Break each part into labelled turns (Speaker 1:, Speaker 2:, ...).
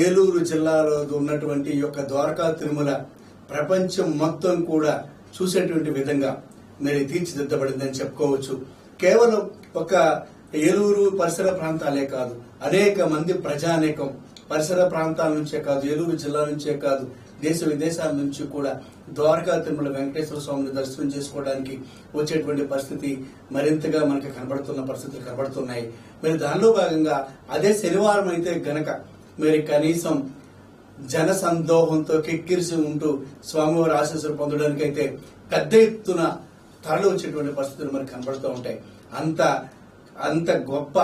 Speaker 1: ఏలూరు జిల్లాలో ఉన్నటువంటి ఈ యొక్క ద్వారకా తిరుమల ప్రపంచం మొత్తం కూడా చూసేటువంటి విధంగా మరి తీర్చిదిద్దబడిందని చెప్పుకోవచ్చు. కేవలం ఒక ఏలూరు పరిసర ప్రాంతాలే కాదు, అనేక మంది ప్రజానేకం పరిసర ప్రాంతాల నుంచే కాదు, ఏలూరు జిల్లా నుంచే కాదు, దేశ విదేశాల నుంచి కూడా ద్వారకా తిరుమల వెంకటేశ్వర స్వామిని దర్శనం చేసుకోవడానికి వచ్చేటువంటి పరిస్థితి మరింతగా మనకి కనబడుతున్న పరిస్థితులు కనబడుతున్నాయి. మరి దానిలో భాగంగా అదే శనివారం అయితే గనక మరి కనీసం జన సందోహంతో కిక్కిరిసి ఉంటూ స్వామివారి ఆశీస్సులు పొందడానికి అయితే పెద్ద ఎత్తున తరలి వచ్చేటువంటి పరిస్థితులు మనకు కనబడుతూ ఉంటాయి. అంత గొప్ప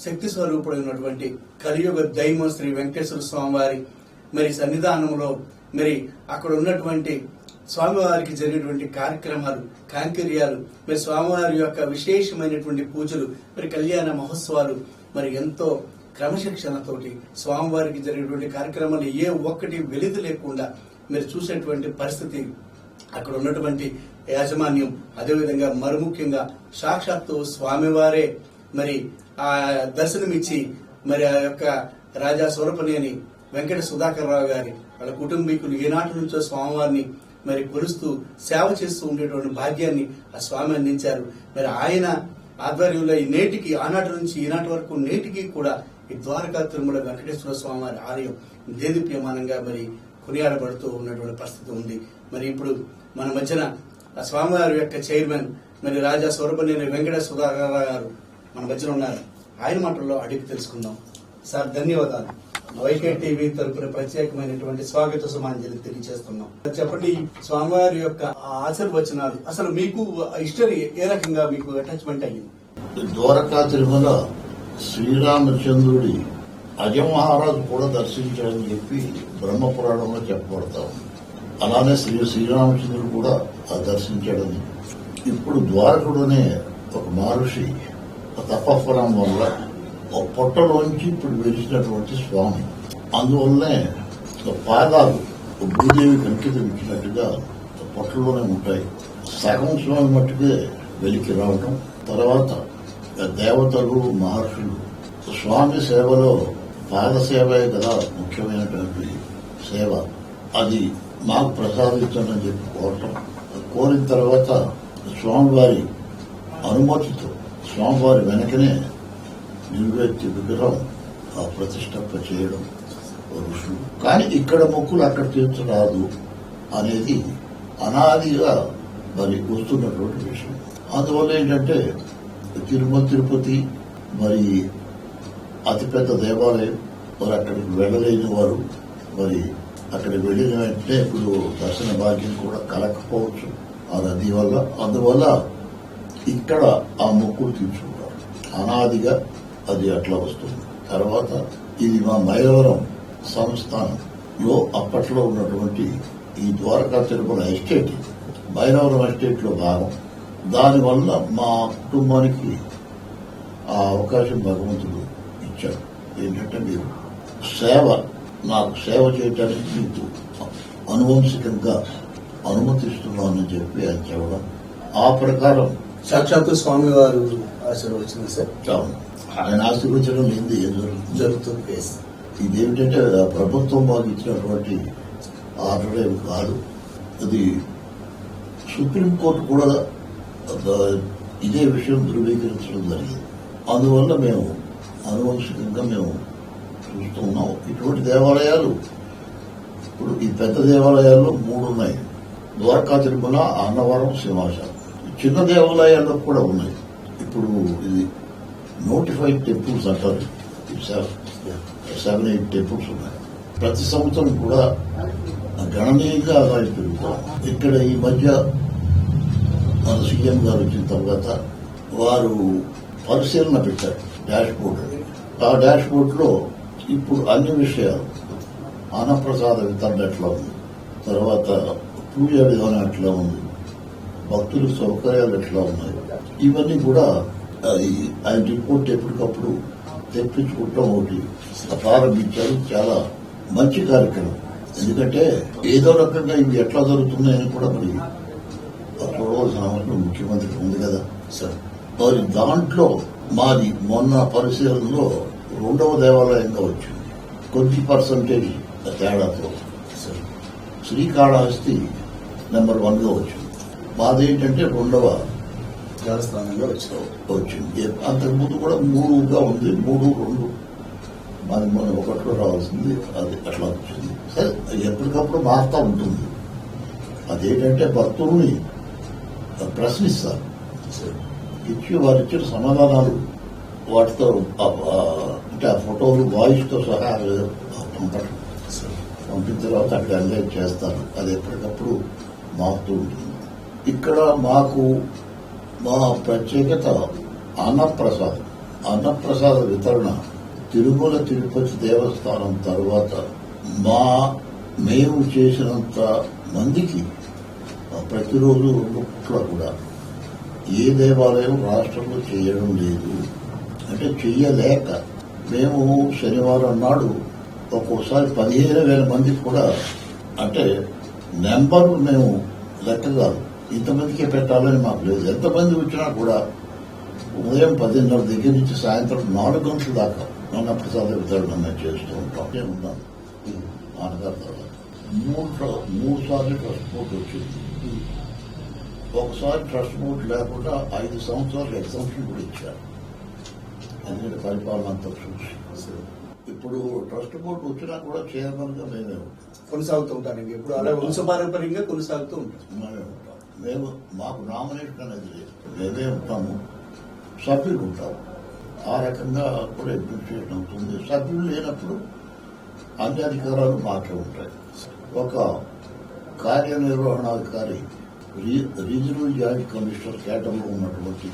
Speaker 1: శక్తి స్వరూపుడైనటువంటి కలియుగ దైవం శ్రీ వెంకటేశ్వర స్వామి వారి మరి సన్నిధానంలో మరి అక్కడ ఉన్నటువంటి స్వామివారికి జరిగేటువంటి కార్యక్రమాలు, కాంకర్యాలు, మరి స్వామివారి యొక్క విశేషమైనటువంటి పూజలు, మరి కళ్యాణ మహోత్సవాలు మరి ఎంతో క్రమశిక్షణతోటి స్వామివారికి జరిగేటువంటి కార్యక్రమాలు ఏ ఒక్కటి వెలితి లేకుండా మీరు చూసేటువంటి పరిస్థితి అక్కడ ఉన్నటువంటి యాజమాన్యం, అదేవిధంగా మరి ముఖ్యంగా సాక్షాత్తు స్వామివారే మరి ఆ దర్శనమిచ్చి మరి ఆ యొక్క రాజా సూరపనేని వెంకట సుధాకర్ రావు గారి వాళ్ళ కుటుంబీకులు ఈనాటి నుంచో స్వామివారిని మరి కొలుస్తూ సేవ చేస్తూ ఉండేటువంటి భాగ్యాన్ని ఆ స్వామి అందించారు. మరి ఆయన ఆధ్వర్యంలో ఈ నేటికి ఆనాటి నుంచి ఈనాటి వరకు నేటికి కూడా ఈ ద్వారకా తిరుమల వెంకటేశ్వర స్వామి వారి ఆలయం దేదీప్యమానంగా మరి కొనియాడబడుతూ ఉన్నటువంటి పరిస్థితి ఉంది. మరి ఇప్పుడు మన మధ్యన ఆ స్వామివారి యొక్క చైర్మన్ మరి రాజా సూరపనేని వెంకట సుధాకర్ గారు మన మధ్యన ఉన్నారు. ఆయన మాటల్లో అడిగి తెలుసుకుందాం. సార్, ధన్యవాదాలు. వైకే టీవీ తరపున ప్రత్యేకమైనటువంటి స్వాగత సుమాంజలి తెలియజేస్తున్నాం. చెప్పండి, స్వామివారి యొక్క ఆశీర్వచనాలు అసలు మీకు హిస్టరీ ఏ రకంగా మీకు అటాచ్మెంట్ అయ్యింది?
Speaker 2: ద్వారకా తిరుమల శ్రీరామచంద్రుడి అజమహారాజు కూడా దర్శించాడని చెప్పి బ్రహ్మపురాణంలో చెప్పబడతా ఉంది. అలానే శ్రీరామచంద్రుడు కూడా దర్శించాడని. ఇప్పుడు ద్వారకుడనే ఒక మహర్షి తపఫలం వల్ల ఒక పొట్టలోంచి ఇప్పుడు వెలిసినటువంటి స్వామి. అందువల్లనే పాదాలు భూదేవికి అంకితం ఇచ్చినట్టుగా పొట్టలోనే ఉంటాయి. సగం స్వామి మట్టుకే వెలికి రావటం, తర్వాత దేవతలు, మహర్షులు స్వామి సేవలో పాద సేవే కదా ముఖ్యమైనటువంటి సేవ. అది మాకు ప్రసాదించండి చెప్పి కోరిన తర్వాత స్వామివారి అనుమతితో స్వామివారి వెనకనే నిర్వేత్య విగ్రహం ప్రతిష్టంప చేయడం ఋషులు. కానీ ఇక్కడ మొక్కులు అక్కడ తీర్చరాదు అనేది అనాదిగా మరి వస్తున్నటువంటి విషయం. అందువల్ల ఏంటంటే తిరుపతి మరి అతిపెద్ద దేవాలయం. మరి అక్కడికి వెళ్ళలేని వారు మరి అక్కడికి వెళ్ళిన వెంటనే ఇప్పుడు దర్శన భాగ్యం కూడా కలగకపోవచ్చు ఆ నది వల్ల. అందువల్ల ఇక్కడ ఆ మొక్కులు తీర్చుకుంటారు. అనాదిగా అది అట్లా వస్తుంది. తర్వాత ఇది మా మైలవరం సంస్థానంలో అప్పట్లో ఉన్నటువంటి ఈ ద్వారకా తిరుమల ఎస్టేట్ మైలవరం ఎస్టేట్ లో భాగం. దానివల్ల మా కుటుంబానికి ఆ అవకాశం భగవంతుడు ఇచ్చాడు. ఏంటంటే మీరు నాకు సేవ చేయడానికి మీకు అనువంశికంగా అనుమతిస్తున్నానని చెప్పి ఆయన చెప్పడం, ఆ ప్రకారం
Speaker 1: సాక్షాత్తు స్వామి వారు ఆశీర్వచనం సార్.
Speaker 2: ఆయన ఆశీర్వచనం లేనిది ఏం జరుగుతుంది. ఇదేమిటంటే ప్రభుత్వం మాకు ఇచ్చినటువంటి ఆర్డర్ ఏమి కాదు. అది సుప్రీంకోర్టు కూడా ఇదే విషయం ధృవీకరించడం జరిగింది. అందువల్ల మేము అనువంశికంగా మేము చూస్తూ ఉన్నాం. ఇటువంటి దేవాలయాలు ఇప్పుడు ఈ పెద్ద దేవాలయాల్లో 3 ఉన్నాయి. ద్వారకా తిరుమల, అన్నవరం, సింహాచలం. చిన్న దేవాలయాల్లో కూడా ఉన్నాయి. ఇప్పుడు ఇది నోటిఫైడ్ టెంపుల్స్ అంటారు. 7-8 టెంపుల్స్ ఉన్నాయి. ప్రతి సంవత్సరం కూడా గణనీయంగా ఆదాయం పెరుగుతాం. ఇక్కడ ఈ మధ్య మన సీఎం గారు వచ్చిన తర్వాత వారు పరిశీలన పెట్టారు డాష్ బోర్డు. ఆ డాష్ బోర్డ్ లో ఇప్పుడు అన్ని విషయాలు, అన్నప్రసాద వితరణ ఎట్లా ఉంది, తర్వాత పూజా విధానం ఎట్లా ఉంది, భక్తుల సౌకర్యాలు ఎట్లా ఉన్నాయి, ఇవన్నీ కూడా ఆయన రిపోర్ట్ ఎప్పటికప్పుడు తెప్పించుకుంటాం. ఒకటి ప్రారంభించారు. చాలా మంచి కార్యక్రమం. ఎందుకంటే ఏదో రకంగా ఇవి ఎట్లా జరుగుతున్నాయని కూడా మరి చూడవలసిన అవసరం ముఖ్యమంత్రికి ఉంది కదా సార్. మరి దాంట్లో మాది మొన్న పరిశీలనలో 2వ దేవాలయంగా వచ్చింది, కొద్ది పర్సంటేజ్ తేడాతో. శ్రీకాళహస్తి నెంబర్ 1గా వచ్చింది. మాదేంటంటే 2వ
Speaker 1: దేవస్థానంలో
Speaker 2: వచ్చింది. అంతకుముందు కూడా 3గా ఉంది, 3, 2. మాది మొన్న 1లో రావాల్సింది, అది అట్లా వచ్చింది. సరే, ఎప్పటికప్పుడు మారుతూ ఉంటుంది. అదేంటంటే భక్తుల్ని ప్రశ్నిస్తారు, ఇచ్చి వారు ఇచ్చిన సమాధానాలు వాటితో అంటే ఆ ఫోటోలు వాయిస్తో సహా పంపిన తర్వాత అక్కడ ఎంజాయ్ చేస్తారు. అది ఎప్పటికప్పుడు మారుతూ ఉంటుంది. ఇక్కడ మాకు మా ప్రత్యేకత అన్నప్రసాదం. అన్నప్రసాద వితరణ తిరుమల తిరుపతి దేవస్థానం తర్వాత మేము చేసినంత మందికి ప్రతిరోజు 2 పూట్ల కూడా ఏ దేవాలయం రాష్ట్రంలో చేయడం లేదు. అంటే చెయ్యలేక మేము శనివారం నాడు ఒక్కోసారి 15,000 మందికి కూడా, అంటే నెంబర్ మేము లెక్క కాదు, ఇంతమందికే పెట్టాలని మాకు లేదు. ఎంతమంది వచ్చినా కూడా ఉదయం 10:30 దగ్గర నుంచి సాయంత్రం 4 గంటల దాకా అన్నప్రసాద వితరణ చేస్తూ ఉంటాం. ఉన్నాను నాన్నగారు తర్వాత 3 సార్లు ట్రస్ట్ బోర్డు వచ్చింది. ఒకసారి ట్రస్ట్ బోర్డు లేకుండా 5 సంవత్సరాలు ఎగ్జామ్షన్ కూడా ఇచ్చారు. ఎందుకంటే పరిపాలన అంతా చూసి ఇప్పుడు ట్రస్ట్ బోర్డు వచ్చినా కూడా చైర్మన్ గా మేమే
Speaker 1: కొనసాగుతూ ఉంటారు. ఇప్పుడు అలా వంశపారంపర్యంగా కొనసాగుతూ ఉంటాం.
Speaker 2: మేమే ఉంటాం. మాకు నామినేషన్ అనేది లేదు, మేమే ఉంటాము, సభ్యులు ఉంటారు. ఆ రకంగా కూడా అడ్మినిస్ట్రేషన్ అవుతుంది. సభ్యులు లేనప్పుడు అన్ని అధికారాలు మాకే ఉంటాయి. ఒక కార్యనిర్వహణాధికారి రీజనల్ జాయింట్ కమిషనర్ కేటర్లో ఉన్నటువంటి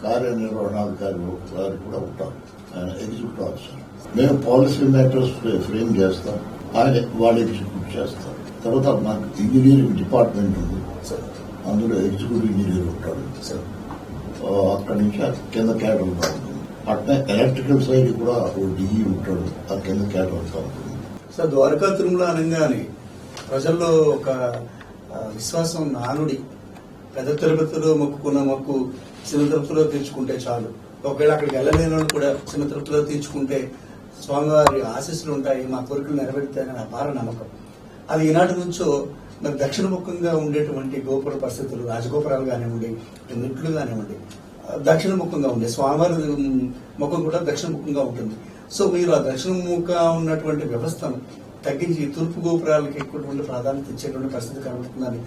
Speaker 2: కార్యనిర్వహణాధికారి గారు కూడా ఉంటారు, ఆయన ఎగ్జిక్యూటివ్ ఆఫీసర్. మేము పాలసీ మ్యాటర్స్ ఫ్రేమ్ చేస్తాం, ఆయన వాళ్ళు ఎగ్జిక్యూట్ చేస్తారు. తర్వాత నాకు ఇంజనీరింగ్ డిపార్ట్మెంట్ ఉంది, అందులో ఎగ్జిక్యూటివ్ ఇంజనీర్ ఉంటాడు. అక్కడి నుంచి కింద క్యాడర్ ఉంటుంది. అట్నే ఎలక్ట్రికల్ సైడ్ కూడా డిఈ ఉంటాడు, ఆ కింద క్యాడర్ ఉంటుంది.
Speaker 1: సార్, ద్వారకా తిరుమల అనగానే ప్రజల్లో ఒక విశ్వాసం నానుడి, పెద్ద తిరుపతిలో మొక్కుకున్న మొక్కు చిన్న తిరుపతిలో తీర్చుకుంటే చాలు. ఒకవేళ అక్కడికి వెళ్ళలేని వాళ్ళు కూడా చిన్న తిరుపతిలో తీర్చుకుంటే స్వామివారి ఆశీస్సులు ఉంటాయి, మా కోరికలు నెరవేరుతాయని అపార నమ్మకం. అది ఈనాటి నుంచో మరి దక్షిణముఖంగా ఉండేటువంటి గోపుర పరిస్థితులు, రాజగోపురాలు కానివ్వండి, మెట్లు కానివ్వండి, దక్షిణముఖంగా ఉండే స్వామివారి ముఖం కూడా దక్షిణముఖంగా ఉంటుంది. సో మీరు ఆ దక్షిణముఖంగా ఉన్నటువంటి వ్యవస్థను తగ్గించి తూర్పు గోపురాలకు ఎక్కువటువంటి ప్రాధాన్యత ఇచ్చేటువంటి పరిస్థితి కనబడుతుందని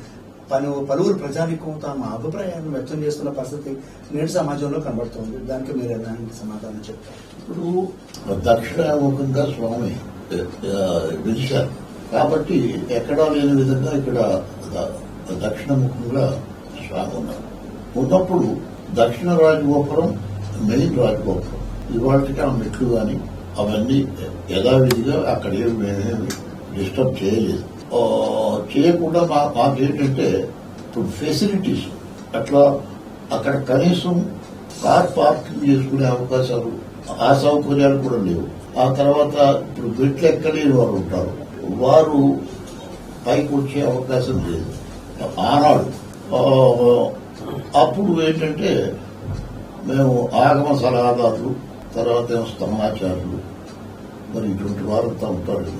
Speaker 1: పలువురు ప్రజానికం తమ అభిప్రాయాన్ని వ్యక్తం చేస్తున్న పరిస్థితి నేటి సమాజంలో కనబడుతుంది. దానికి మీరు ఎలాంటి సమాధానం చెప్తారు?
Speaker 2: ఇప్పుడు దక్షిణముఖంగా స్వామి పిలిచారు కాబట్టి ఎక్కడా లేని విధంగా ఇక్కడ దక్షిణముఖంగా స్వామి ఉన్నారు. ఉన్నప్పుడు దక్షిణ రాజగోపురం మెయిన్ రాజగోపురం, ఇవాళకి ఆ మెట్లు కానీ అవన్నీ యథావిధిగా అక్కడ మేమేమి డిస్టర్బ్ చేయలేదు. చేయకుండా మాకేంటంటే ఇప్పుడు ఫెసిలిటీస్ అట్లా అక్కడ కనీసం కార్ పార్కింగ్ చేసుకునే అవకాశాలు, ఆ సౌకర్యాలు కూడా లేవు. ఆ తర్వాత ఇప్పుడు మెట్లు ఎక్కలేని వారు ఉంటారు, వారు పైకి వచ్చే అవకాశం లేదు. ఆనాడు అప్పుడు ఏంటంటే మేము ఆగమ సలహాదారులు, తర్వాత ఏమో స్తమాచారులు, మరి ఇటువంటి వారంతా ఉంటారు.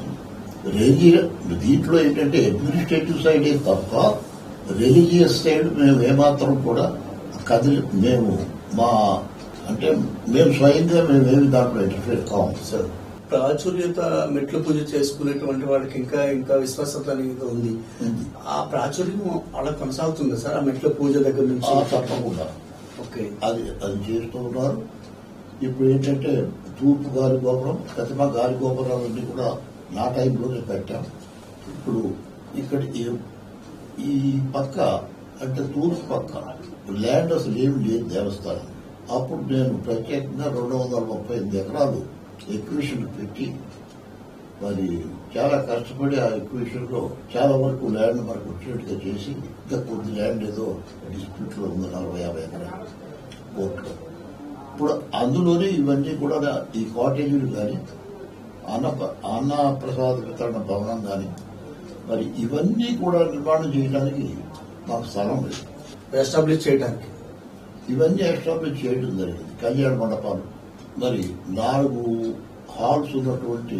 Speaker 2: దీంట్లో ఏంటంటే అడ్మినిస్ట్రేటివ్ సైడే తప్ప రిలీజియస్ సైడ్ మేము ఏమాత్రం కూడా మేము స్వయంగా మేమేమి దాంట్లో ఇంటర్ఫేర్ కాము సార్.
Speaker 1: ప్రాచుర్యత మెట్లు పూజ చేసుకునేటువంటి వాళ్ళకి ఇంకా ఇంకా విశ్వాసత అనేది ఉంది. ఆ ప్రాచుర్యం అలా కొనసాగుతుంది సార్ ఆ మెట్ల పూజ దగ్గర నుంచి?
Speaker 2: తప్పకుండా.
Speaker 1: ఓకే, అది
Speaker 2: చేస్తూ ఉన్నారు. ఇప్పుడు ఏంటంటే తూర్పు గాలి గోపురం, ప్రతిమ గాలి గోపురాలన్నీ కూడా నా టైంలోనే పెట్టాం. ఇప్పుడు ఇక్కడ ఈ పక్క అంటే తూర్పు పక్క ల్యాండ్ అసలు ఏమి లేదు దేవస్థానం. అప్పుడు నేను ప్రత్యేకంగా 238 ఎకరాలు ఎక్విషన్ పెట్టి మరి చాలా కష్టపడి ఆ ఎక్విషన్ లో చాలా వరకు ల్యాండ్ మనకు వచ్చేట్టుగా చేసి, ఇంకా కొద్ది ల్యాండ్ ఏదో డిస్ప్యూట్ లో ఉంది 40-50 ఎకరాలు కోర్టులో. ఇప్పుడు అందులోనే ఇవన్నీ కూడా ఈ కాటేజీలు కానీ అన్న ప్రసాద వితరణ భవనం కానీ మరి ఇవన్నీ కూడా నిర్మాణం చేయడానికి మాకు స్థలం లేదు.
Speaker 1: ఎస్టాబ్లిష్ చేయడానికి
Speaker 2: ఇవన్నీ ఎస్టాబ్లిష్ చేయడం జరిగింది. కళ్యాణ మండపాలు, మరి 4 హాల్స్ ఉన్నటువంటి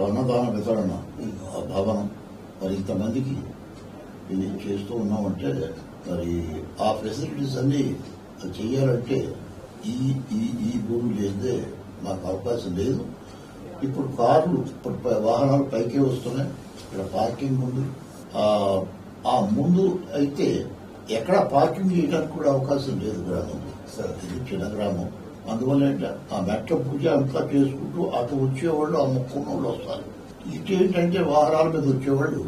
Speaker 2: అన్నదాన వితరణ భవనం, మరి ఇంతమందికి ఇది చేస్తూ ఉన్నామంటే మరి ఆ ఫెసిలిటీస్ అన్ని చెయ్యాలంటే ఈ ఈ ఈ భూమి లేదే మాకు అవకాశం లేదు. ఇప్పుడు కార్లు, ఇప్పుడు వాహనాలు పైకే వస్తున్నాయి. ఇక్కడ పార్కింగ్ ఉంది. ఆ ముందు అయితే ఎక్కడ పార్కింగ్ చేయడానికి కూడా అవకాశం లేదు. గ్రామం ఇది చిన్న గ్రామం. అందువల్ల ఆ మెట్ల పూజ అంతా చేసుకుంటూ అటు వచ్చేవాళ్ళు ఆ మొక్కున్న వాళ్ళు వస్తారు. ఇటు ఏంటంటే వాహనాల మీద వచ్చేవాళ్ళు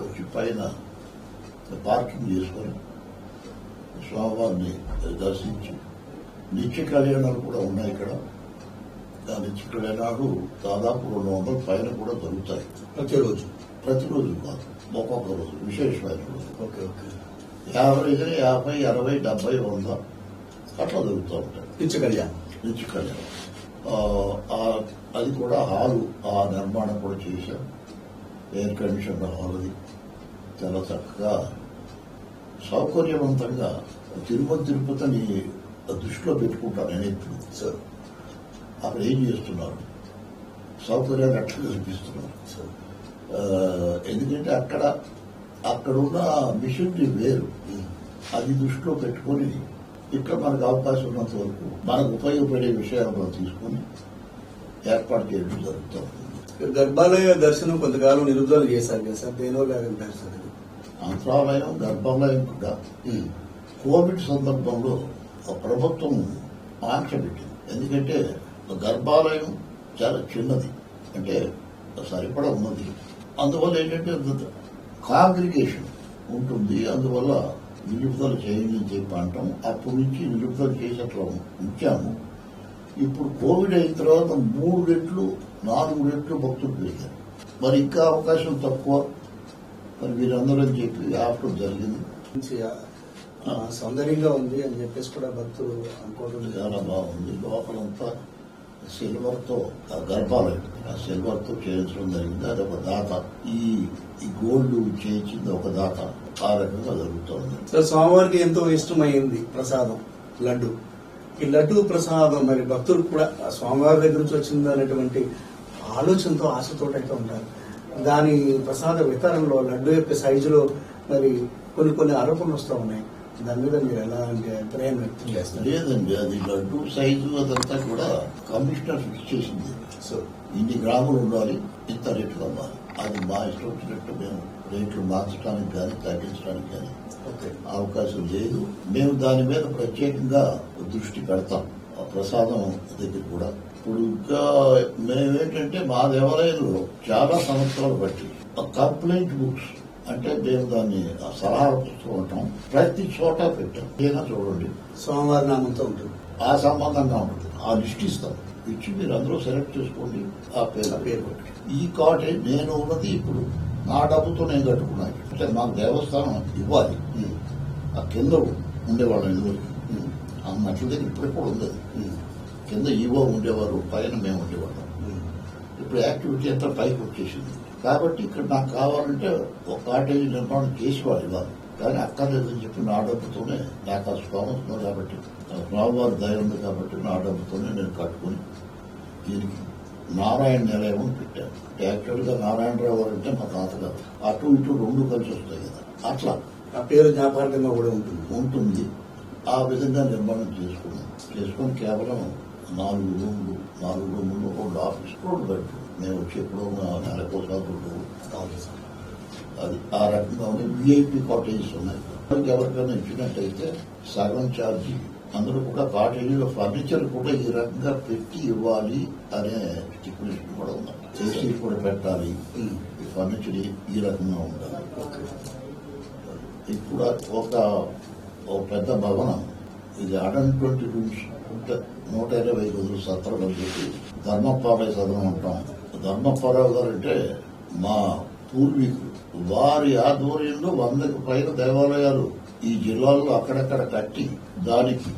Speaker 2: వచ్చి పైన పార్కింగ్ చేసుకొని స్వామివారిని దర్శించి నిత్య కళ్యాణాలు కూడా ఉన్నాయి ఇక్కడ. ఆ నిత్య కళ్యాణాలు దాదాపు 200 పైన కూడా జరుగుతాయి
Speaker 1: ప్రతిరోజు
Speaker 2: కాదు, ఒక్కొక్క రోజు విశేషమైన రోజు.
Speaker 1: ఓకే ఓకే
Speaker 2: 50, 50, 60, 70, 100 అట్లా జరుగుతూ ఉంటాయి
Speaker 1: నిత్య కళ్యాణం.
Speaker 2: అది కూడా హాలు, ఆ నిర్మాణం కూడా చేశాం. ఎయిర్ కండిషన్ హాల్, అది చాలా చక్కగా సౌకర్యవంతంగా తిరుపతిని దృష్టిలో పెట్టుకుంటాను నేను ఎప్పుడు. అక్కడ ఏం చేస్తున్నారు, సౌకర్యాన్ని అట్లా కల్పిస్తున్నారు. ఎందుకంటే అక్కడున్న మిషనరీ వేరు, అది దృష్టిలో పెట్టుకొని ఇక్కడ మనకు అవకాశం ఉన్నంత వరకు మనకు ఉపయోగపడే విషయాలు మనం తీసుకొని ఏర్పాటు చేయడం జరుగుతుంది.
Speaker 1: గర్భాలయ దర్శనం కొంతకాలం నిలుపుదల చేశారు కదా సార్, దేనివల్ల దర్శనం?
Speaker 2: మంత్రాలయం, గర్భాలయం కూడా కోవిడ్ సందర్భంలో ప్రభుత్వం ఆంక్ష పెట్టింది. ఎందుకంటే గర్భాలయం చాలా చిన్నది, అంటే సరిపడా ఉన్నది. అందువల్ల ఏంటంటే కాంగ్రిగేషన్ ఉంటుంది. అందువల్ల నిలుపుదల చేయండి అని చెప్పి అంటాం. అప్పటి నుంచి నిలుపుదల చేసి అట్లా ఉంచాము. ఇప్పుడు కోవిడ్ అయిన తర్వాత 3 రెట్లు 4 రెట్లు భక్తులు పెరిగారు. మరి ఇంకా అవకాశం తక్కువ, మరి వీరందరూ అని చెప్పి ఆపడం జరిగింది.
Speaker 1: సౌందర్యంగా ఉంది అని చెప్పేసి కూడా భక్తులు అనుకోవడం
Speaker 2: చాలా బాగుంది. లోపలంతా సిల్వర్తో గర్భాలయం, ఆ సిల్వర్తో చేయించడం జరిగింది. అది ఒక దాత, ఈ గోల్డ్ చేయించింది ఒక దాత. ఆ రకంగా జరుగుతుంది.
Speaker 1: సార్, స్వామివారికి ఎంతో ఇష్టమైంది ప్రసాదం లడ్డు. ఈ లడ్డు ప్రసాదం మరి భక్తులు కూడా స్వామివారి దగ్గర నుంచి వచ్చింది అనేటువంటి ఆలోచనతో, ఆశతో అయితే ఉంటారు. దాని ప్రసాద వితరణలో లడ్డు యొక్క సైజులో మరి కొన్ని ఆరోపణలు వస్తూ ఉన్నాయి. దాని మీద మీరు ఎలాంటి అభిప్రాయం వ్యక్తం చేస్తారు?
Speaker 2: లేదండి, అది లడ్డు సైజు అదంతా కూడా కమిషనర్ ఫిక్స్ చేసింది. సో ఇన్ని గ్రాములు ఉండాలి, ఇంత రేట్లు అవ్వాలి. అది మా ఇష్టం వచ్చినట్టు మేము రేట్లు మార్చడానికి కానీ తగ్గించడానికి కానీ అవకాశం లేదు. మేము దాని మీద ప్రత్యేకంగా దృష్టి పెడతాం. ఆ ప్రసాదం దగ్గర కూడా ఇప్పుడు ఇంకా మేమేంటంటే మా దేవాలయంలో చాలా సంవత్సరాలు బట్టి కంప్లైంట్ బుక్స్, అంటే మేము దాన్ని సలహా పుస్తకం ఉంటాం, ప్రతి చోట పెట్టాం. ఏదైనా చూడండి,
Speaker 1: స్వామివారి నామంతో ఉంటుంది,
Speaker 2: ఆ సంబంధంగా ఉంటుంది. ఆ లిస్ట్ ఇస్తాం, ఇచ్చి మీరు అందరూ సెలెక్ట్ చేసుకోండి, ఆ పేరు పెట్టి. ఈ కాటేజ్ నేను ఉన్నది ఇప్పుడు నా డబ్బుతో నేను కట్టుకున్నాను. అంటే మాకు దేవస్థానం ఇవ్వాలి. ఆ కింద ఉండేవాళ్ళం ఇదివరకు, ఆ మెట్ల దగ్గర ఇప్పటికి కూడా ఉంది. కింద ఈవో ఉండేవారు, పైన మేము ఉండేవాళ్ళం. ఇప్పుడు యాక్టివిటీ అంతా పైకి వచ్చేసింది. కాబట్టి ఇక్కడ నాకు కావాలంటే ఒక కాటేజీ నిర్మాణం చేసేవాళ్ళు ఇవ్వాలి, కానీ అక్కర్లేదని చెప్పి నా డబ్బుతోనే, నాకు ఆ స్తోమత ఉంది కాబట్టి, స్వామివారి దయ ఉంది కాబట్టి నా డబ్బుతోనే నేను కట్టుకుని దీనికి నారాయణ నిలయం అని పెట్టాను. యాక్చువల్గా నారాయణరావు గారు అంటే మా తాతగారు. అటు ఇటు 2 కలిసి వస్తాయి కదా, అట్లా
Speaker 1: ఆ పేరు జ్ఞాపకార్థంగా కూడా
Speaker 2: ఉంటుంది. ఆ విధంగా నిర్మాణం చేసుకుని కేవలం 4 రూములు, 2 ఆఫీస్, 2 బెడ్రూమ్. మేము వచ్చేప్పుడు నెలకోసారి అది ఆ రకంగా విఐపి కాటేజెస్ ఉన్నాయి. ఎవరికైనా ఇచ్చినట్టయితే సగం ఛార్జీ, అందులో కూడా కాటేజీలో ఫర్నిచర్ కూడా ఈ రకంగా పెట్టి ఇవ్వాలి అనే స్టిపులేషన్ కూడా ఉంది. ఏసీ కూడా పెట్టాలి, ఈ ఫర్నిచర్ ఈ రకంగా ఉండాలి. ఇప్పుడు ఒక పెద్ద భవనం, ఇది 120 రూమ్స్, 120 గదులు సత్రం అని చెప్పి ధర్మపారాయ సదనం ఉంటాం. ధర్మపారావు గారు అంటే మా పూర్వీకులు. వారి ఆధ్వర్యంలో 100కు పైన దేవాలయాలు ఈ జిల్లాలో అక్కడక్కడ కట్టి దానికి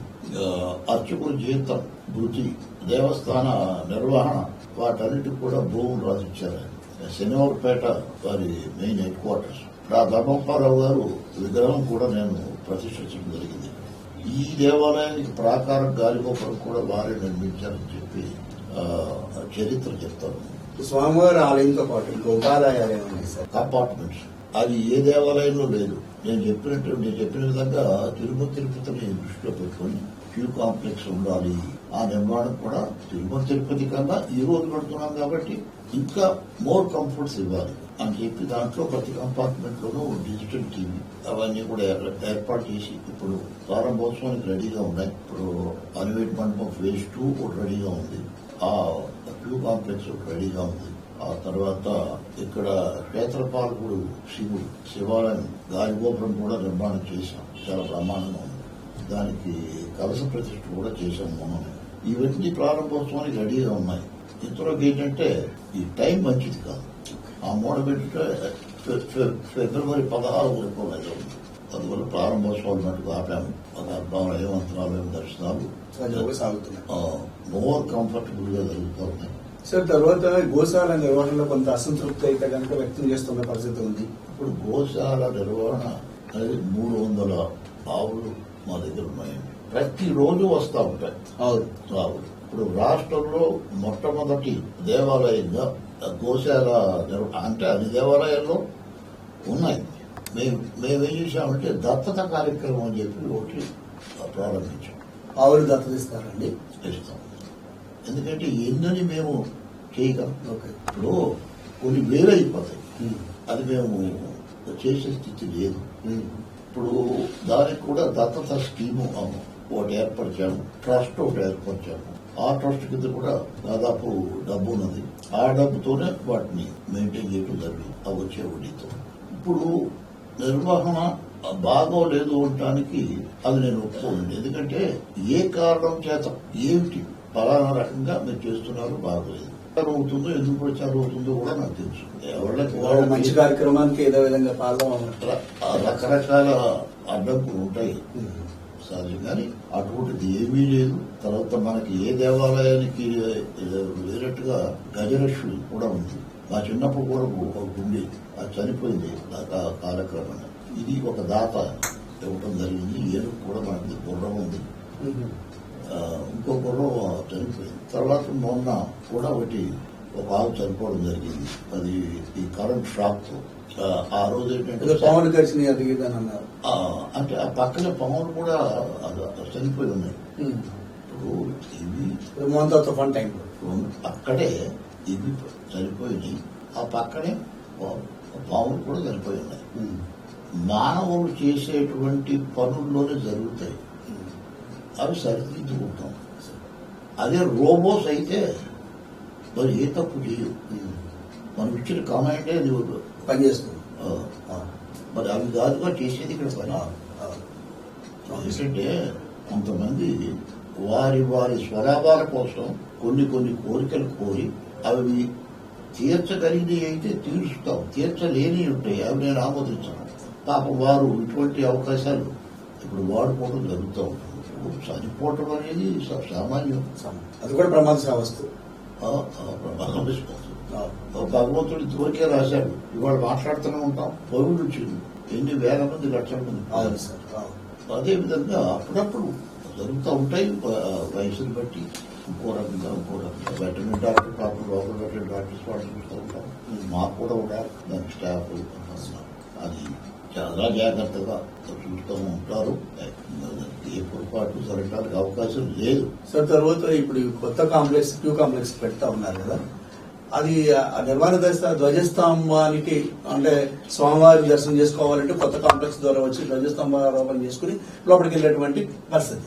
Speaker 2: అర్చకుల జీతం, వృత్తి, దేవస్థాన నిర్వహణ, వాటన్నిటికి కూడా భూములు రాసిచ్చారు. శనివారపేట వారి మెయిన్ హెడ్ క్వార్టర్స్. ఆ ధర్మపారావు గారు విగ్రహం కూడా నేను ప్రతిష్ఠించడం జరిగింది. ఈ దేవాలయానికి ప్రాకారం గాలిగోపురం కూడా వారే నిర్మించారని చెప్పి చరిత్ర చెప్తారు.
Speaker 1: స్వామివారి ఆలయంతో పాటు ఇంకా ఉపాదాయాలు ఉన్నాయి సార్.
Speaker 2: కంపార్ట్మెంట్స్ అది ఏ దేవాలయంలో లేదు. నేను చెప్పిన విధంగా తిరుమల తిరుపతిని దృష్టిలో పెట్టుకుని క్యూ కాంప్లెక్స్ ఉండాలి. ఆ నిర్మాణం కూడా తిరుమల తిరుపతి కన్నా ఈ రోజు పెడుతున్నాం కాబట్టి ఇంకా మోర్ కంఫర్ట్స్ ఇవ్వాలి అని చెప్పి దాంట్లో ప్రతి కంపార్ట్మెంట్ లోనూ డిజిటల్ టీవీ అవన్నీ కూడా ఏర్పాటు చేసి ఇప్పుడు ప్రారంభోత్సవానికి రెడీగా ఉన్నాయి. ఇప్పుడు అనివేట్ మండపం ఫేజ్ 2 కూడా రెడీగా ఉంది. ఆ క్యూ కాంప్లెక్స్ రెడీగా ఉంది. ఆ తర్వాత ఇక్కడ క్షేత్రపాలకుడు శివాలయం గాలిగోపురం కూడా నిర్మాణం చేశాం. చాలా బ్రహ్మాండంగా ఉంది. దానికి కలశ ప్రతిష్ఠ కూడా చేశాం మనం. ఇవన్నీ ప్రారంభోత్సవానికి రెడీగా ఉన్నాయి. ఇంతలోకి ఏంటంటే ఈ టైం మంచిది కాదు. ఆ మూడ పెట్టితే ఫిబ్రవరి 16 వరకు ఉంది. అందువల్ల ప్రారంభోత్సవాలు మటుకు ఆపాము. ఒక అర్థం ఏమంతరాలు దర్శనాలు మోర్ కంఫర్టబుల్ గా జరుగుతూ ఉన్నాయి.
Speaker 1: సార్ తర్వాత గోశాల నిర్వహణలో కొంత అసంతృప్తి అయితే కనుక వ్యక్తం చేస్తున్న పరిస్థితి ఉంది.
Speaker 2: ఇప్పుడు గోశాల నిర్వహణ అనేది 300 ఆవులు మా దగ్గర ఉన్నాయి. ప్రతిరోజు వస్తూ ఉంటాయి ఆవులు. ఇప్పుడు రాష్ట్రంలో మొట్టమొదటి దేవాలయంగా గోశాల అంటే అన్ని దేవాలయాల్లో ఉన్నాయి. మేమేం చేశామంటే దత్తత కార్యక్రమం అని చెప్పి ఒకటి ప్రారంభించాం.
Speaker 1: ఆవులు దత్తత ఇస్తారండి?
Speaker 2: ఇస్తాం. ఎందుకంటే ఎన్నని మేము చేయగలం. ఇప్పుడు కొన్ని వేలు అయిపోతాయి. అది మేము చేసే స్థితి లేదు. ఇప్పుడు దానికి కూడా దత్తత స్కీము ఒకటి ఏర్పరిచాము. ట్రస్ట్ ఒకటి ఏర్పరిచాము. ఆ ట్రస్ట్ కింద కూడా దాదాపు డబ్బు ఉన్నది. ఆ డబ్బుతోనే వాటిని మెయింటైన్ చేయడం జరిగింది. ఆ వచ్చే వడ్డీతో. ఇప్పుడు నిర్వహణ బాగోలేదు అనటానికి అది నేను ఒప్పుకోండి. ఎందుకంటే ఏ కారణం చేత ఏమిటి పలానా రకంగా మీరు చేస్తున్నారు బాగోలేదు. అవుతుందో ఎందుకు ప్రచారం అవుతుందో కూడా నాకు తెలుసు. ఎవరికి
Speaker 1: మంచి కార్యక్రమానికి ఏదో విధంగా
Speaker 2: రకరకాల అడ్డంకులు ఉంటాయి సహజంగాని. అటువంటిది ఏమీ లేదు. తర్వాత మనకి ఏ దేవాలయానికి వేరట్టుగా గజలక్ష్మి కూడా ఉంది. మా చిన్నప్పుడు కూడా ఒకటి ఉంది. అది చనిపోయింది కాలక్రమంగా. ఇది ఒక దాత ఇవ్వటం జరిగింది. ఏనుగు కూడా మనకి గుర్రం ఉంది. ఇంకో గుర్రం చనిపోయింది. తర్వాత మొన్న కూడా ఒక ఆవు చనిపోవడం జరిగింది. అది ఈ కరెంట్ షాక్ తో. ఆ రోజు ఏంటంటే
Speaker 1: పవన్ కలిసి అన్నారు.
Speaker 2: అంటే ఆ పక్కన పవన్ కూడా చనిపోయి ఉన్నాయి. ఇప్పుడు ఇవి
Speaker 1: తుఫాన్ టైం
Speaker 2: అక్కడే ఇవి చనిపోయినాయి. ఆ పక్కనే పాములు కూడా చనిపోయి ఉన్నాయి. మానవులు చేసేటువంటి పనుల్లోనే జరుగుతాయి. అవి సరిదిద్దుకుంటాం. అదే రోబోస్ అయితే మరి ఏ తప్పు చేయవు. మనం ఇచ్చిన కమాండే
Speaker 1: పనిచేస్తుంది.
Speaker 2: మరి అవి కాదుగా చేసేది ఇక్కడ పని. ఎందుకంటే కొంతమంది వారి స్వలాభాల కోసం కొన్ని కోరికలు కోరి అవి తీర్చగలిగినవి అయితే తీరుస్తాం. తీర్చలేని ఉంటాయి. అవి నేను ఆమోదించాను. పాపం వారు ఇటువంటి అవకాశాలు ఇప్పుడు వాడుకోవడం జరుగుతూ ఉంటుంది. చనిపోవటం అనేది సామాన్యం.
Speaker 1: అది కూడా ప్రమాద వస్తు.
Speaker 2: భగవంతుడు ఇంతవరకే రాశాడు. ఇవాళ మాట్లాడుతూనే ఉంటాం. పరుగులు వచ్చింది. ఎన్ని వేల మంది లక్షల మంది. అదే విధంగా అప్పుడప్పుడు జరుగుతూ ఉంటాయి. వయసుని బట్టి ఇంకో రకంగా వెటర్నరీ డాక్టర్ కాకుండా లోకల్ వెటర్నరీ డాక్టర్స్ వాళ్ళు చూస్తూ ఉంటాం. మాకు కూడా ఉండాలి దానికి స్టాఫ్. అది చాలా జాగ్రత్తగా చూస్తూ ఉంటారు. ఏ పొరపాటు జరగడానికి అవకాశం లేదు.
Speaker 1: సార్ తర్వాత ఇప్పుడు కొత్త కాంప్లెక్స్ క్యూ కాంప్లెక్స్ పెడతా ఉన్నారు కదా, అది నిర్మాణ దశ ధ్వజస్తంభానికి అంటే స్వామివారి దర్శనం చేసుకోవాలంటే కొత్త కాంప్లెక్స్ ద్వారా వచ్చి ధ్వజస్తంభారోపణ చేసుకుని లోపలికి వెళ్ళేటువంటి పరిస్థితి.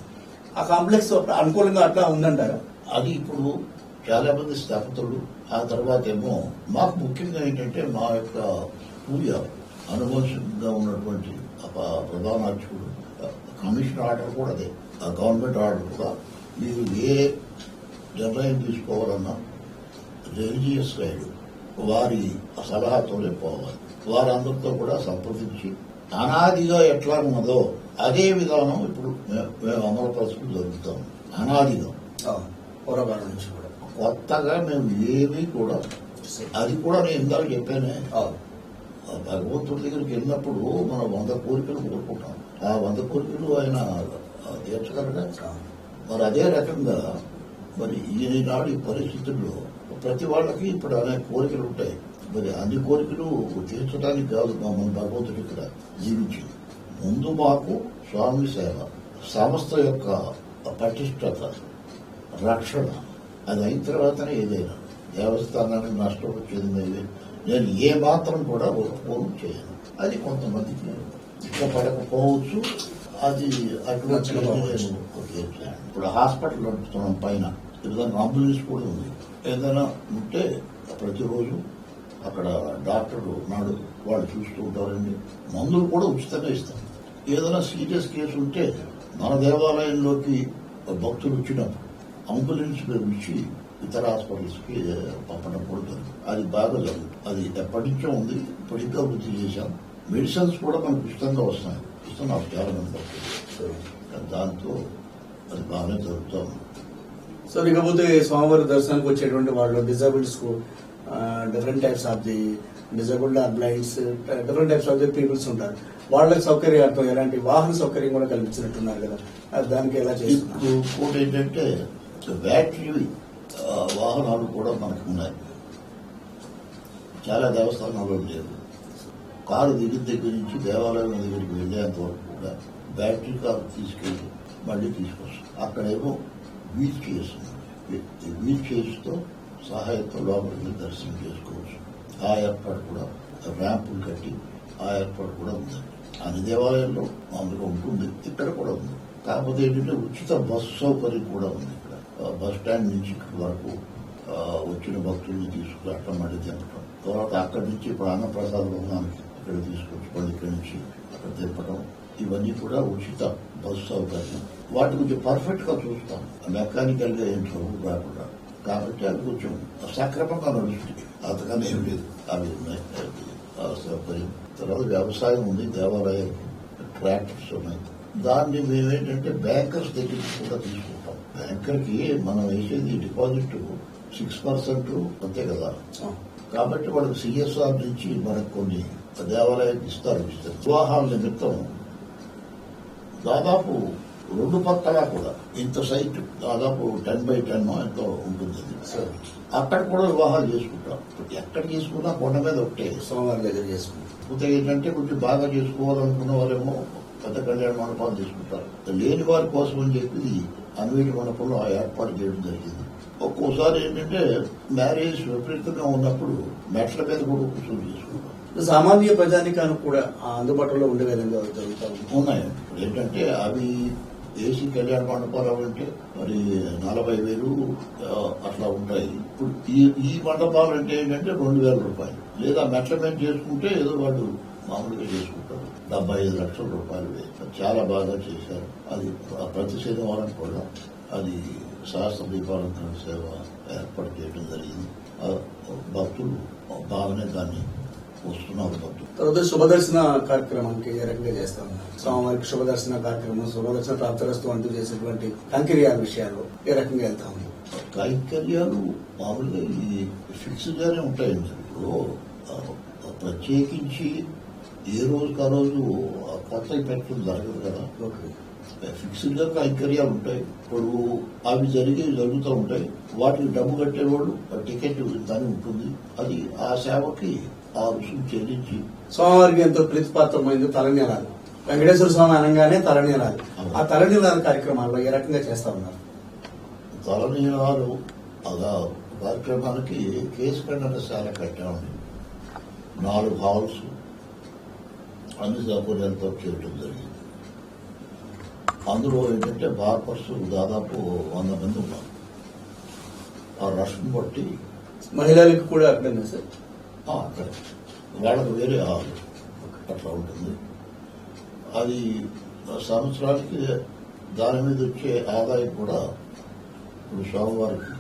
Speaker 1: ఆ కాంప్లెక్స్ అనుకూలంగా అట్లా ఉందంటారా?
Speaker 2: అది ఇప్పుడు చాలా మంది స్థాపితులు. ఆ తర్వాత ఏమో మాకు ముఖ్యంగా ఏంటంటే మా యొక్క పూజ అనుభవంగా ఉన్నటువంటి ప్రధాన అర్చకుడు కమిషన్ ఆర్డర్ కూడా అదే. ఆ గవర్నమెంట్ ఆర్డర్ కూడా మీరు ఏ నిర్ణయం తీసుకోవాలన్నా రిలీజియస్ గైడ్ వారి సలహాతోనే పోవాలి. వారందరితో కూడా సంప్రదించి అనాదిగా ఎట్లా ఉన్నదో అదే విధానం ఇప్పుడు మేము అమలుపరచడం జరుగుతాం. అనాదిగా
Speaker 1: పూర్వకాలం నుంచి కూడా
Speaker 2: కొత్తగా మేము ఏమీ కూడా అది కూడా నేను ఇందాక చెప్పానే. భగవంతుడి దగ్గరికి వెళ్ళినప్పుడు మనం 100 కోరికలు కోరుకుంటాం. ఆ 100 కోరికలు ఆయన తీర్చగలరా? మరి అదే రకంగా మరి ఈనాడు ఈ పరిస్థితుల్లో ప్రతి వాళ్ళకి ఇప్పుడు అనేక కోరికలు ఉంటాయి. మరి అన్ని కోరికలు తీర్చడానికి కాదు మన భగవంతుడి ఇక్కడ జీవించింది. ముందు మాకు స్వామి సేవ, సంస్థ యొక్క పటిష్టత, రక్షణ, అది అయిన తర్వాతనే ఏదైనా దేవస్థానానికి నష్టం వచ్చేది నేను ఏ మాత్రం కూడా ఒప్పుకోను చేయను. అది కొంతమందికి ఇష్టపడకపోవచ్చు. అది అటువంటి ఇప్పుడు హాస్పిటల్ నడుపుతున్నాం పైన, ఏదైనా అంబులెన్స్ కూడా ఉంది. ఏదైనా ఉంటే ప్రతిరోజు అక్కడ డాక్టర్లు ఉన్నాడు, వాళ్ళు చూస్తూ ఉంటారండి. మందులు కూడా ఉచితంగా ఇస్తాం. ఏదైనా సీరియస్ కేసు ఉంటే మన దేవాలయంలోకి భక్తులు వచ్చినప్పుడు అంబులెన్స్ ఇచ్చి ఇతర హాస్పిటల్స్ కి పంపడం కూడా జరుగుతుంది. అది బాగా జరుగుతుంది. అది ఎప్పటి నుంచో ఉంది, ఇప్పుడు ఇంకా వృద్ధి చేశాం. మెడిసిన్స్ కూడా మనకు ఉచితంగా వస్తున్నాయి. ఇస్తున్నాం చాలా మంది భక్తులు. దాంతో అది బాగానే జరుగుతాం.
Speaker 1: సార్, ఇకపోతే స్వామివారి దర్శనానికి వచ్చేటువంటి వాళ్ళు డిజేబుల్స్ కు different types of the disabled or blinds, different types of the peoples ఉంటారు. వాళ్ళకి సౌకర్యార్థం ఎలాంటి వాహన సౌకర్యం కూడా కల్పించినట్టున్నారు కదా, దానికి ఎలా చేస్తున్నారు?
Speaker 2: ఇంకోటి ఏంటంటే బ్యాటరీ వాహనాలు కూడా మనకు ఉన్నాయి. చాలా దేవస్థానాల్లో లేవు. కారు దిగిన దగ్గర నుంచి దేవాలయం దగ్గరికి వెళ్ళేంత వరకు కూడా బ్యాటరీ కారు తీసుకెళ్ళి మళ్ళీ తీసుకొస్తాం. అక్కడేమో వీల్ చైర్స్, వీల్ చైర్స్ తో సహాయంతో లోపలికి దర్శనం చేసుకోవచ్చు. ఆ ఏర్పాటు కూడా ర్యాంపులు కట్టి ఆ ఏర్పాటు కూడా ఉంది. అన్ని దేవాలయాల్లో మామూలుగా ఉంటుంది, ఇక్కడ కూడా ఉంది. కాకపోతే ఏంటంటే ఉచిత బస్సు సౌకర్యం కూడా ఉంది. ఇక్కడ బస్ స్టాండ్ నుంచి ఇక్కడి వరకు వచ్చిన భక్తుల్ని తీసుకురావటం, మళ్ళీ తిప్పటం, తర్వాత అక్కడి నుంచి ఇప్పుడు అన్నప్రసాద భవనానికి ఇక్కడ తీసుకొచ్చి మళ్ళీ ఇక్కడి నుంచి అక్కడ తిప్పటం, ఇవన్నీ కూడా ఉచిత బస్సు సౌకర్యం. వాటి కొంచెం పర్ఫెక్ట్ గా చూస్తాం, మెకానికల్ గా ఏం చదువు రాకుండా. కాబట్టి అది కొంచెం సక్రమంగా నడుస్తుంది. అంతకన్నా ఏం లేదు. అవి ఉన్నాయి సౌకర్యం. తర్వాత వ్యవసాయం ఉంది, దేవాలయాలు ట్రాక్టర్స్ ఉన్నాయి. దాన్ని మేమేంటంటే బ్యాంకర్స్ దగ్గర కూడా తీసుకుంటాం. బ్యాంకర్ కి మనం వేసేది డిపాజిట్ 6% అంతే కదా. కాబట్టి వాళ్ళకి సిఎస్ఆర్ నుంచి మనకు కొన్ని దేవాలయానికి ఇస్తారు. వివాహాల నిమిత్తం దాదాపు 2 పక్కలా కూడా ఇంత సైట్ దాదాపు 10x10 ఎంతో ఉంటుంది. అక్కడ కూడా వివాహాలు చేసుకుంటాం. ఎక్కడ చేసుకున్నా కొండ మీద ఒకటే
Speaker 1: సోమవారం దగ్గర చేసుకుంటాం.
Speaker 2: పోతే ఏంటంటే కొంచెం బాగా చేసుకోవాలనుకున్న వాళ్ళేమో పెద్ద కళ్యాణ మండపాలు తీసుకుంటారు. లేని వారి కోసం అని చెప్పి అన్వేష మండపంలో ఆ ఏర్పాటు చేయడం జరిగింది. ఒక్కోసారి ఏంటంటే మ్యారేజ్ విపరీతంగా ఉన్నప్పుడు మెట్ల మీద కూడా కూర్చొని చేసుకుంటాం.
Speaker 1: సామాన్య ప్రజానికానికి కూడా అందుబాటులో ఉండే విధంగా జరుగుతాయి.
Speaker 2: ఉన్నాయి. ఏంటంటే అవి ఏసీ కళ్యాణ మండపాలు అంటే మరి 40,000 అట్లా ఉంటాయి. ఇప్పుడు ఈ మండపాలు అంటే ఏంటంటే 2,000 రూపాయలు. లేదా మెట్ల మీద చేసుకుంటే ఏదో వాళ్ళు మామూలుగా చేసుకుంటారు. 75 లక్షల రూపాయలు. చాలా బాగా చేశారు. అది ప్రతి శనివారం కూడా అది శాస్త్ర దీపాలంకరణ సేవ ఏర్పాటు చేయడం జరిగింది. భక్తులు బాగానే దాన్ని వస్తున్నారు. భక్తులు
Speaker 1: తర్వాత శుభదర్శన కార్యక్రమానికి ఏ రకంగా చేస్తాం? స్వామివారికి శుభదర్శన కార్యక్రమం, శుభదర్శన ప్రాప్తరస్తు అంటూ చేసేటువంటి కైంకర్యాల విషయాలు ఏ రకంగా వెళ్తాము?
Speaker 2: కైంకర్యాలు మామూలుగా ఈ ఫిక్స్డ్ గానే ఉంటాయండి. ఇప్పుడు ప్రత్యేకించి ఏ రోజుకి ఆ రోజు కొత్త పెట్టడం జరగదు కదా. ఫిక్స్డ్ గా కైంకర్యాలు ఉంటాయి. ఇప్పుడు అవి జరుగుతూ ఉంటాయి. వాటికి డబ్బు కట్టేవాళ్ళు టికెట్ దాని ఉంటుంది. అది ఆ సేవకి ఆ రుసుము చెల్లించి
Speaker 1: స్వామివారికి ఎంతో ప్రీతిపాత్రమైంది తలనీలాలు. వెంకటేశ్వర స్వామి అనగానే తలనీలాలు. ఆ తలనీలాల కార్యక్రమాల్లో ఏ రకంగా చేస్తా ఉన్నారు?
Speaker 2: తలనీలాలు కార్యక్రమానికి కేసు ఖండనశాల కట్టామండి. 4 హాల్స్ అన్ని సౌకర్యాలతో చేయడం జరిగింది. అందులో ఏంటంటే బార్పర్సులు దాదాపు 100 మంది ఉన్నారు. ఆ రష్ను బట్టి
Speaker 1: మహిళలకు కూడా అక్కడనే సార్
Speaker 2: అక్కడ వాళ్ళకు వేరే హాల్ అట్లా ఉంటుంది. అది సంవత్సరానికి దాని మీద వచ్చే ఆదాయం కూడా ఇప్పుడు స్వామివారికి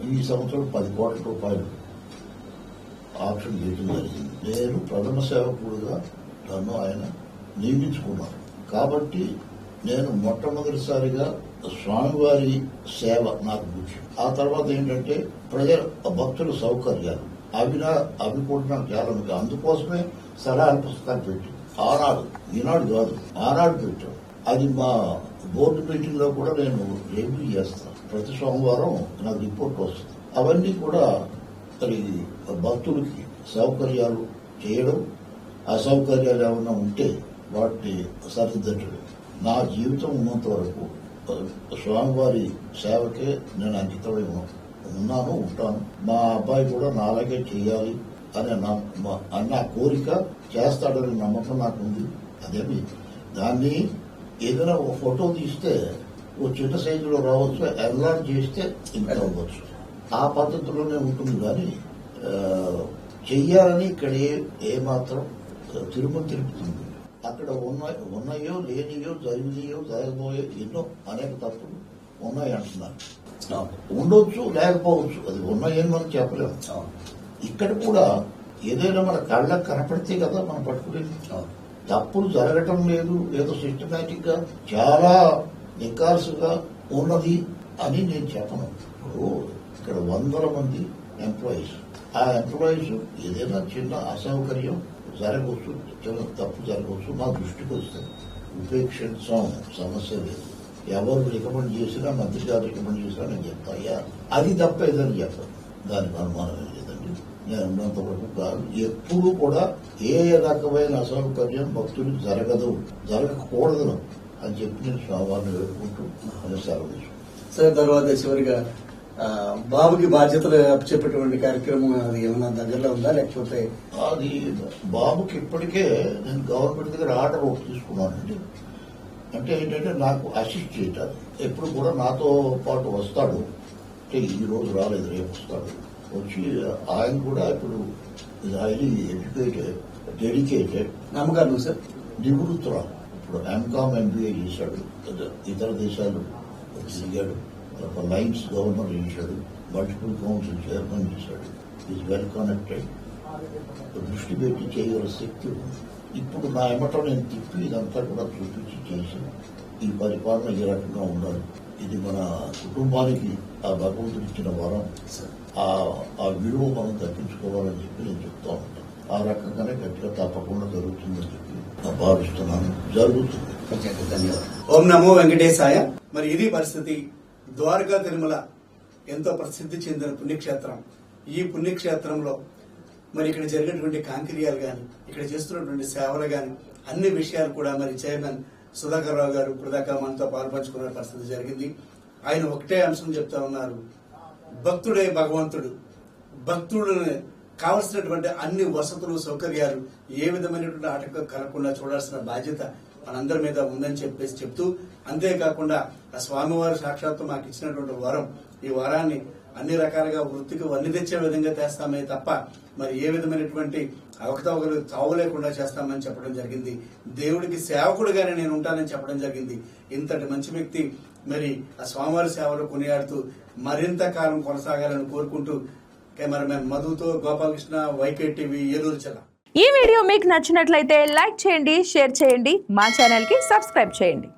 Speaker 2: ఈ సంవత్సరం 10 కోట్ల రూపాయలు ఆప్షన్ చేయడం జరిగింది. నేను ప్రథమ సేవకుడుగా నన్ను ఆయన నియమించుకున్నాను. కాబట్టి నేను మొట్టమొదటిసారిగా స్వామివారి సేవ నాకు ముఖ్యం. ఆ తర్వాత ఏంటంటే భక్తుల సౌకర్యాలు అవి కూడా నాకు చాలా ముఖ్యం. అందుకోసమే సలహాల పుస్తకాలు పెట్టి ఆనాడు, ఈనాడు కాదు, ఆనాడు పెట్టాం. అది మా బోర్డు మీటింగ్ లో కూడా నేను రివ్యూ చేస్తాను. ప్రతి సోమవారం నాకు రిపోర్ట్ వస్తుంది. అవన్నీ కూడా మరి భక్తులకి సౌకర్యాలు చేయడం, అసౌకర్యాలు ఏమైనా ఉంటే వాటిని సరిదిద్దడం. నా జీవితం ఉన్నంత వరకు స్వామివారి సేవకే నేను అంకితమై ఉన్నాను, ఉంటాను. మా అబ్బాయి కూడా నాలాగే చేయాలి అనే నా కోరిక, చేస్తాడని నమ్మకం నాకు ఉంది. అదేమి దాన్ని ఏదైనా ఒక ఫోటో తీస్తే ఓ చిన్న సైజులో రావచ్చు, ఎన్లార్జ్ చేస్తే ఇంకా అవ్వచ్చు. ఆ పద్ధతిలోనే ఉంటుంది. కానీ చెయ్యాలని ఇక్కడ ఏమాత్రం తిరుపతి అక్కడ ఉన్నాయో లేనియో జరిగినాయో జరగబోయో ఎన్నో అనేక తప్పులు ఉన్నాయి అంటున్నారు. ఉండొచ్చు, లేకపోవచ్చు. అది ఉన్నాయని మనం చెప్పలేము. ఇక్కడ కూడా ఏదైనా మన కళ్ళకు కనపడితే కదా మనం పట్టుకునేది. తప్పులు జరగటం లేదు, ఏదో సిస్టమేటిక్ గా చాలా నికాల్సుగా ఉన్నది అని నేను చెప్పను. ఇప్పుడు ఇక్కడ 100 మంది ఎంప్లాయీస్. ఆ ఎంప్లాయీస్ ఏదైనా చిన్న అసౌకర్యం జరగవచ్చు, చిన్న తప్పు జరగవచ్చు, మా దృష్టికి వస్తుంది. ఉపేక్షించడం సమస్య లేదు. ఎవరు రికమెండ్ చేసినా, మంత్రి గారు రికమెండ్ చేసినా నేను చెప్తాయా అది తప్ప ఏదని చెప్పను. దానికి అనుమానం లేదండి. నేను ఉన్నంత వరకు కాదు. ఎప్పుడు కూడా ఏ రకమైన అసౌకర్యం భక్తులకు జరగకూడదు అని చెప్పి నేను స్వామివారిని వేడుకుంటూ సెలవు తీసుకుంటాను.
Speaker 1: సరే, తర్వాత చివరిగా బాబుకి బాధ్యతలు చెప్పేటువంటి కార్యక్రమం అది ఏమన్నా దగ్గరలో ఉందా, లేకపోతే?
Speaker 2: అది బాబుకి ఇప్పటికే నేను గవర్నమెంట్ దగ్గర ఆర్డర్ ఒకటి తీసుకున్నానండి. అంటే ఏంటంటే నాకు అసిస్ట్ చేయటానికి ఎప్పుడు కూడా నాతో పాటు వస్తాడు. అంటే ఈ రోజు రాలేదు, రేపు వస్తాడు. వచ్చి ఆయన కూడా ఇప్పుడు హైలీ ఎడ్యుకేటెడ్, డెడికేటెడ్,
Speaker 1: నమ్మకాలు సార్,
Speaker 2: నివృత్తురాలు. ఇప్పుడు ఎంకామ్ ఎంబీఏ చేశాడు, ఇతర దేశాలు తిరిగాడు, లైన్స్ గవర్నర్ చేశాడు, మల్టిపుల్ కౌన్సిల్ చైర్మన్ చేశాడు. Is well connected. దృష్టి పెట్టి చేయగల శక్తి ఉంది. ఇప్పుడు నా ఎమ్మటం నేను తిప్పి ఇదంతా కూడా చూపించి చేసి ఈ పరిపాలన ఏ రకంగా ఉండాలి, ఇది మన కుటుంబానికి ఆ భగవంతుడు ఇచ్చిన వరం, ఆ విలువ మనం తప్పించుకోవాలని చెప్పి నేను చెప్తా ఉంటాను. ఆ రకంగానే గట్టిగా తప్పకుండా జరుగుతుందని చెప్పి భావిస్తున్నాను. జరుగుతుంది.
Speaker 1: ధన్యవాదాలు. ఓం నమో వెంకటేశాయ. మరి ఇది పరిస్థితి. ద్వారకా తిరుమల ఎంతో ప్రసిద్ధి చెందిన పుణ్యక్షేత్రం. ఈ పుణ్యక్షేత్రంలో మరి ఇక్కడ జరిగినటువంటి కాంకర్యాలు గాని, ఇక్కడ చేస్తున్నటువంటి సేవలు గాని, అన్ని విషయాలు కూడా మరి చైర్మన్ సుధాకర్ రావు గారు ఇప్పటిదాకా మనతో పాల్పంచుకున్న పరిస్థితి జరిగింది. ఆయన ఒకటే అంశం చెప్తా ఉన్నారు, భక్తుడే భగవంతుడు. భక్తుడిని కావలసినటువంటి అన్ని వసతులు, సౌకర్యాలు ఏ విధమైనటువంటి ఆటంకం కలగకుండా చూడాల్సిన బాధ్యత మనందరి మీద ఉందని చెప్పేసి చెప్తూ, అంతేకాకుండా ఆ స్వామివారు సాక్షాత్తు మాకు ఇచ్చినటువంటి వరం, ఈ వరాన్ని అన్ని రకాలుగా వృత్తికి వన్ని తెచ్చే విధంగా చేస్తామే తప్ప మరి ఏ విధమైనటువంటి అవకతవకలు తావు లేకుండా చేస్తామని చెప్పడం జరిగింది. దేవుడికి సేవకుడుగానే నేను ఉంటానని చెప్పడం జరిగింది. ఇంతటి మంచి వ్యక్తి మరి ఆ స్వామివారి సేవలు కొనియాడుతూ మరింత కాలం కొనసాగాలని కోరుకుంటూ కెమెరామెన్ మధుతో గోపాలకృష్ణ, వైకే టీవీ, ఏలూరు జిల్లా.
Speaker 3: ఈ వీడియో మీకు నచ్చినట్లయితే లైక్ చేయండి, షేర్ చేయండి, మా ఛానల్ కి సబ్స్క్రైబ్ చేయండి.